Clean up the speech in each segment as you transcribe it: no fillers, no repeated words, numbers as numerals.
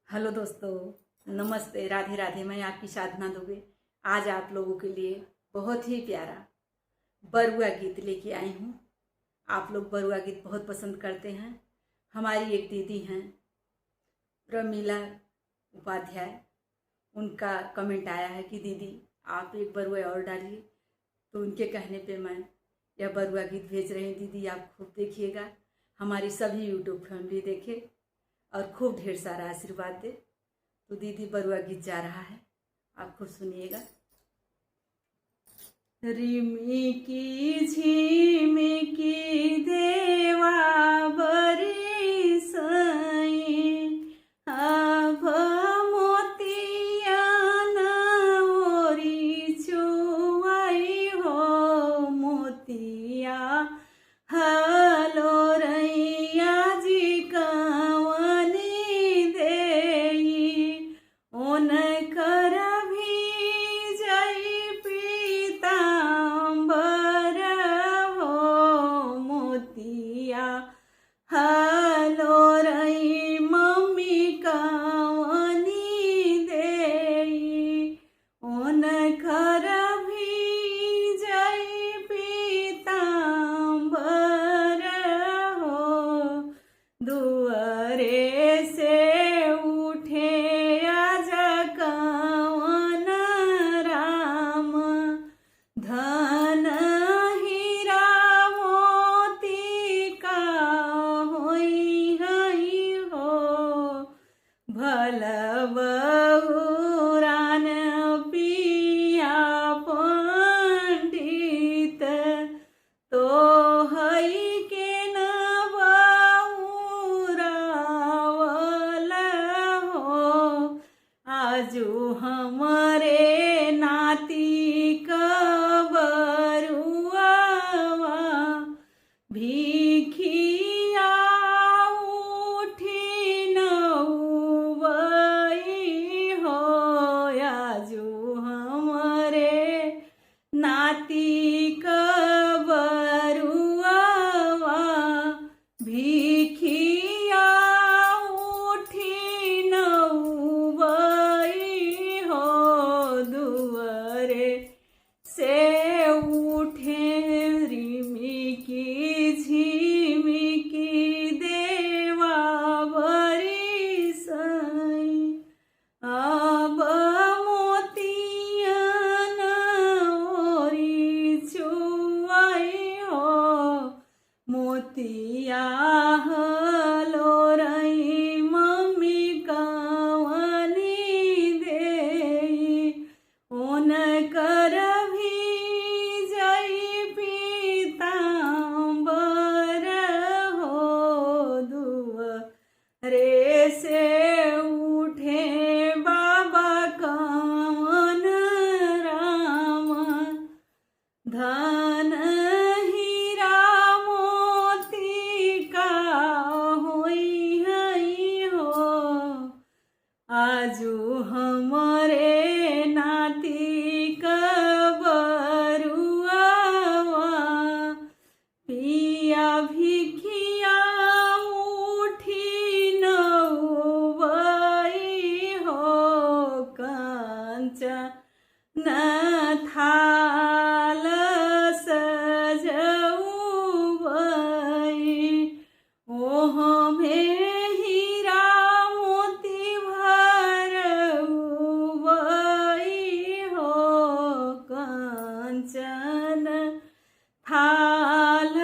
Hello दोस्तों, नमस्ते, राधे राधे। मैं आपकी साधना दुबे आज आप लोगों के लिए बहुत ही प्यारा बरुआ गीत लेके आई हूँ। आप लोग बरुआ गीत बहुत पसंद करते हैं। हमारी एक दीदी हैं प्रमीला उपाध्याय, उनका कमेंट आया है कि दीदी आप एक बरुआ और डालिए, तो उनके कहने पे मैं यह बरुआ गीत भेज रही हूँ। दीदी आप खूब देखिएगा, हमारी सभी यूट्यूब फैमिली देखे और खूब ढेर सारा आशीर्वाद दे। तो दीदी बरुआ गीत जा रहा है, आप खुद सुनिएगा। रिमी की झिमी की देवा बरी सई, अब मोतिया नोरी चुआई हो मोतिया हलो रैया जी कवनी देई ओन कर भी जई पीताम्बर हो मोतिया हलो रई मम्मी कवनी देई ओन कर भी जई पीताम्बर हो दुआरे से उठे आज कवन राम धन हीरा मोती का होई हई हो भल बहुरान पिया पंडित तो हई के न बहुरावल हो आजू हमरे नाती कबरुआवा भिखिया उठी नौबई हो आजू हमरे नाती कबरुआवा भिखिया उठी नौबई हो दुआरे से उठे रिमी की झिमी की देवा बरी सई अब मोतिया नोरी चुआई हो मोतिया हलो रई मम्मी कवनी देई ओन कर भी जई पीताम्बर हो दुआरे से उठे बाबा कवन राम धन हीरा मोती का होई हई हो आजू हमरे नाती कबरुआवा पिया भिखिया उठी नौबई हो कंचन थाल सजउबई ओह में हीरा मोती भरउबई हो कंचन थाल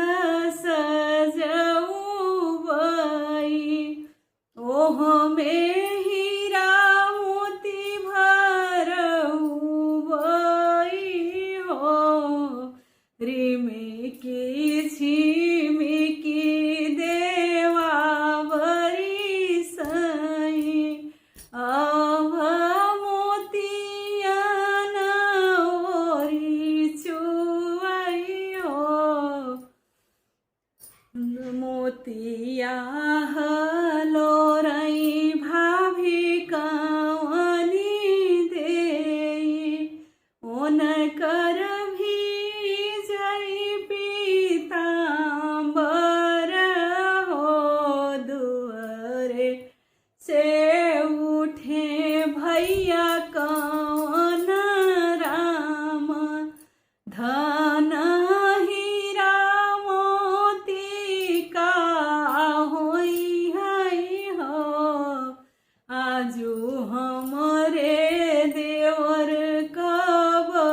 सजउबई ओह में हीरा मोती भरउबई हो रिमी की झिमी की देवा बरी सई अब मोतिया नोरी चुआई हो मोतिया हलो रई भा भैया कौन राम धन हीरा मोती का होई है हो। आजू हमरे देवर कबरुआ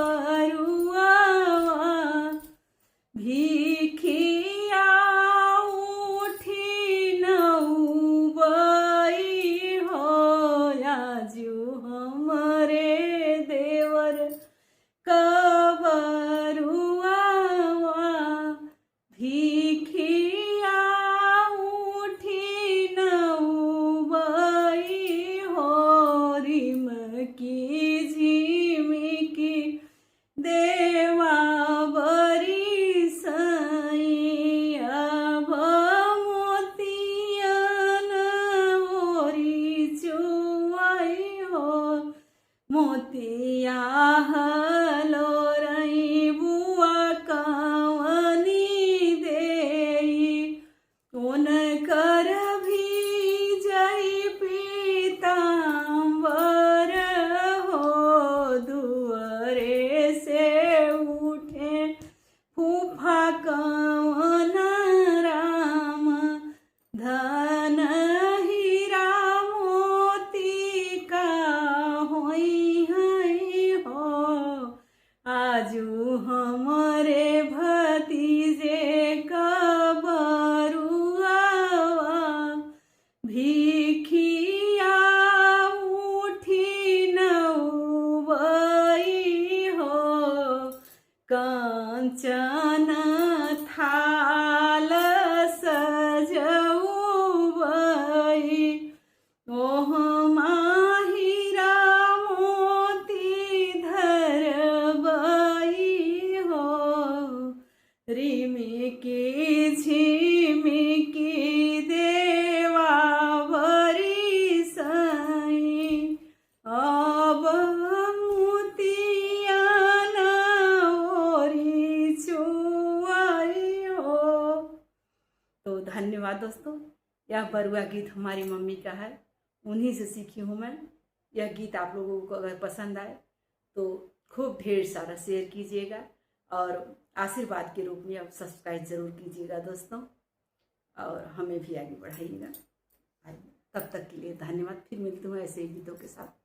भिखिया उठी नौबई हो। आजू हमरे देवर कबरुआ भिखिया उठी नौबई हो। रिम की झिमकी देवा बरी सई अब मोतियन मोरी चुआई हो। मोतिया हलो रई बुआ कवनी देई उन कर भी जई पीतांबर हो। दुअरे से उठे फूफा कवन राम धन हीरा मोती का होई है हो। आजू हमरे भतीजे कबरुआ भिखिया उठी नौबई हो। कंचन थाल सजउबई ओह माहिरा मोती धरबई हो। रिमी की झिमकी देवा बरी सई अब मोतियन ओरी चुआई हो। तो धन्यवाद दोस्तों। यह बरुआ गीत हमारी मम्मी का है, उन्हीं से सीखी हूँ मैं। यह गीत आप लोगों को अगर पसंद आए तो खूब ढेर सारा शेयर कीजिएगा और आशीर्वाद के रूप में आप सब्सक्राइब ज़रूर कीजिएगा दोस्तों, और हमें भी आगे बढ़ाइएगा। तब तक के लिए धन्यवाद। फिर मिलती हूँ ऐसे ही गीतों के साथ।